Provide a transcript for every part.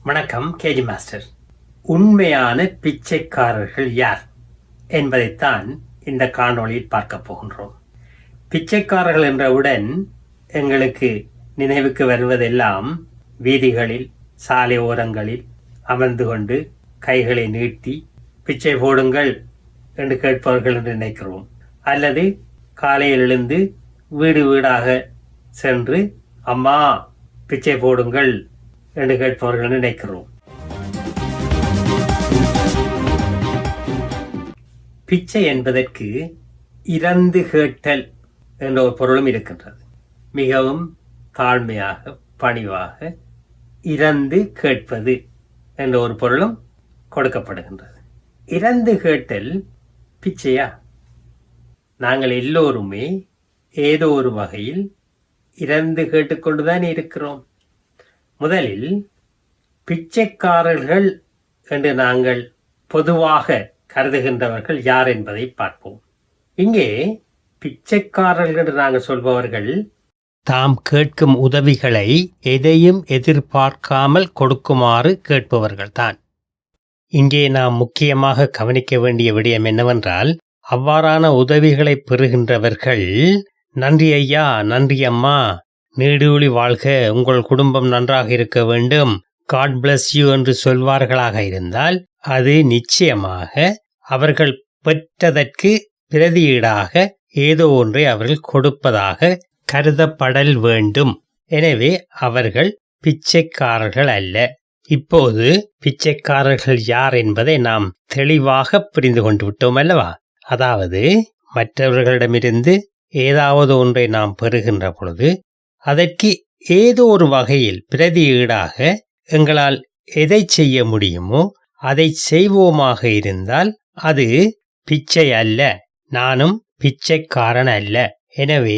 வணக்கம் KG master. உண்மையான பிச்சைக்காரர்கள் யார் என்பதைத்தான் இந்த காணொளியில் பார்க்க போகின்றோம். பிச்சைக்காரர்கள் என்றவுடன் எங்களுக்கு நினைவுக்கு வருவதெல்லாம் வீதிகளில், சாலை ஓரங்களில் அமர்ந்து கொண்டு கைகளை நீட்டி பிச்சை போடுங்கள் என்று கேட்பவர்கள் என்று நினைக்கிறோம். அல்லது காலையில் எழுந்து வீடு வீடாக சென்று அம்மா பிச்சை போடுங்கள் என்று கேட்பவர்கள் நினைக்கிறோம். பிச்சை என்பதற்கு இறந்து கேட்டல் என்ற ஒரு பொருளும் இருக்கின்றது. மிகவும் தாழ்மையாக, பணிவாக இறந்து கேட்பது என்ற ஒரு பொருளும் கொடுக்கப்படுகின்றது. இறந்து கேட்டல் பிச்சையா? நாங்கள் எல்லோருமே ஏதோ ஒரு வகையில் இறந்து கேட்டுக்கொண்டுதான் இருக்கிறோம். முதலில் பிச்சைக்காரர்கள் என்று நாங்கள் பொதுவாக கருதுகின்றவர்கள் யார் என்பதை பார்ப்போம். இங்கே பிச்சைக்காரர்கள் என்று நாங்கள் சொல்பவர்கள் தாம் கேட்கும் உதவிகளை எதையும் எதிர்பார்க்காமல் கொடுக்குமாறு கேட்பவர்கள் தான். இங்கே நாம் முக்கியமாக கவனிக்க வேண்டிய விடயம் என்னவென்றால், அவ்வாறான உதவிகளை பெறுகின்றவர்கள் நன்றி ஐயா, நன்றி அம்மா, நீடூழி வாழ்க, உங்கள் குடும்பம் நன்றாக இருக்க வேண்டும், காட் பிளஸ் யூ என்று சொல்வார்களாக இருந்தால் அது நிச்சயமாக அவர்கள் பெற்றதற்கு பிரதியீடாக ஏதோ ஒன்றை அவர்கள் கொடுப்பதாக கருதப்படல் வேண்டும். எனவே அவர்கள் பிச்சைக்காரர்கள் அல்ல. இப்போது பிச்சைக்காரர்கள் யார் என்பதை நாம் தெளிவாக புரிந்து கொண்டு விட்டோம் அல்லவா? அதாவது மற்றவர்களிடமிருந்து ஏதாவது ஒன்றை நாம் பெறுகின்ற பொழுது அதற்கு ஏதோ ஒரு வகையில் பிரதியீடாக எங்களால் எதை செய்ய முடியுமோ அதை செய்வோமாக இருந்தால் அது பிச்சை அல்ல. நானும் பிச்சைக்காரன் அல்ல. எனவே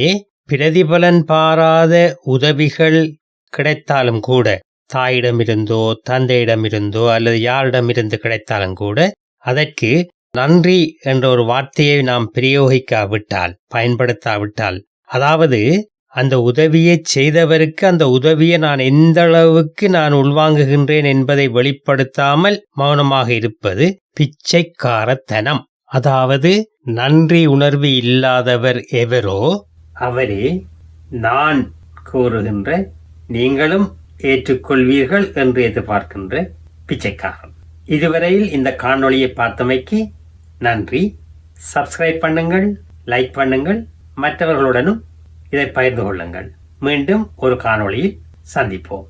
பிரதிபலன் பாராத உதவிகள் கிடைத்தாலும் கூட, தாயிடமிருந்தோ தந்தையிடமிருந்தோ அல்லது யாரிடமிருந்து கிடைத்தாலும் கூட, அதற்கு நன்றி என்ற ஒரு வார்த்தையை நாம் பிரயோகிக்காவிட்டால், பயன்படுத்தாவிட்டால், அதாவது அந்த உதவியை செய்தவருக்கு அந்த உதவியை நான் எந்த அளவுக்கு நான் உள்வாங்குகின்றேன் என்பதை வெளிப்படுத்தாமல் மௌனமாக இருப்பது பிச்சைக்காரத்தனம். அதாவது நன்றி உணர்வு இல்லாதவர் எவரோ அவரே நான் கூறுகின்ற, நீங்களும் ஏற்றுக்கொள்வீர்கள் என்று எதிர்பார்க்கின்ற பிச்சைக்காரன். இதுவரையில் இந்த காணொளியை பார்த்தமைக்கு நன்றி. சப்ஸ்கிரைப் பண்ணுங்கள், லைக் பண்ணுங்கள், மற்றவர்களுடனும் இதை பகிர்ந்து கொள்ளுங்கள். மீண்டும் ஒரு காணொளியில் சந்திப்போம்.